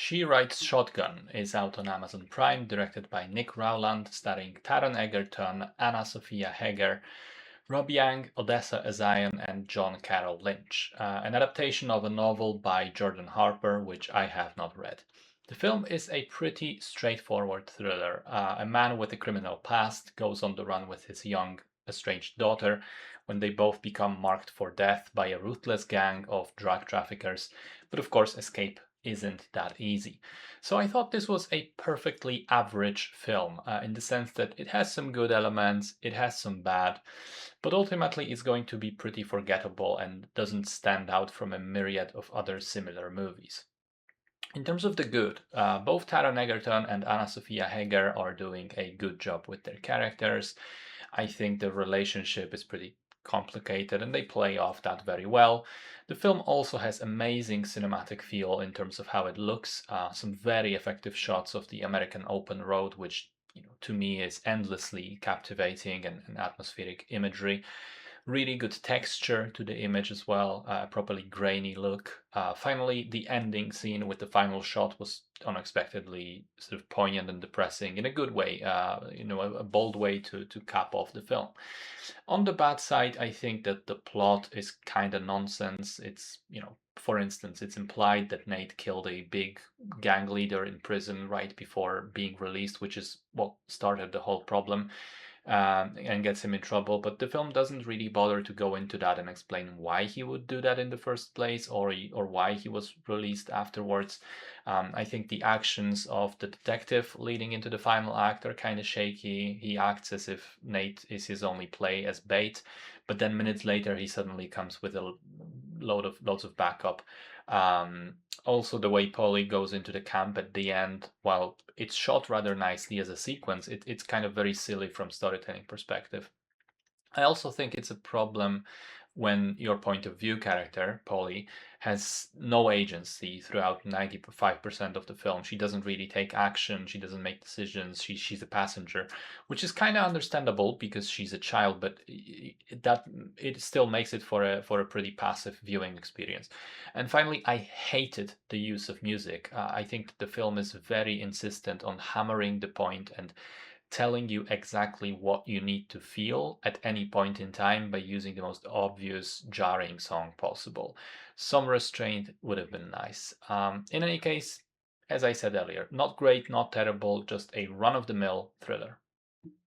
She Rides Shotgun is out on Amazon Prime, directed by Nick Rowland, starring Taron Egerton, Anna Sophia Hager, Rob Young, Odessa Ezion, and John Carroll Lynch. An adaptation of a novel by Jordan Harper, which I have not read. The film is a pretty straightforward thriller. A man with a criminal past goes on the run with his young, estranged daughter when they both become marked for death by a ruthless gang of drug traffickers. But of course, escape isn't that easy. So I thought this was a perfectly average film in the sense that it has some good elements, it has some bad, but ultimately it's going to be pretty forgettable and doesn't stand out from a myriad of other similar movies. In terms of the good, both Taron Egerton and Anna Sophia Hager are doing a good job with their characters. I think the relationship is pretty complicated and they play off that very well. The film also has amazing cinematic feel in terms of how it looks. Some very effective shots of the American open road, which to me is endlessly captivating and atmospheric imagery. Really good texture to the image as well, a properly grainy look. Finally, the ending scene with the final shot was unexpectedly sort of poignant and depressing in a good way, a bold way to cap off the film. On the bad side, I think that the plot is kind of nonsense. For instance, it's implied that Nate killed a big gang leader in prison right before being released, which is what started the whole problem and gets him in trouble. But the film doesn't really bother to go into that and explain why he would do that in the first place, or why he was released afterwards. I think the actions of the detective leading into the final act are kind of shaky. He acts as if Nate is his only play as bait, but then minutes later he suddenly comes with a loads of backup. Um, Also, the way Polly goes into the camp at the end, while it's shot rather nicely as a sequence, it's kind of very silly from storytelling perspective. I also think it's a problem when your point of view character, Polly, has no agency throughout 95% of the film. She doesn't really take action, she doesn't make decisions, she's a passenger, which is kind of understandable because she's a child, but that it still makes it for a pretty passive viewing experience. And finally, I hated the use of music. I think the film is very insistent on hammering the point and telling you exactly what you need to feel at any point in time by using the most obvious jarring song possible. Some restraint would have been nice. In any case, as I said earlier, not great, not terrible, just a run of the mill thriller.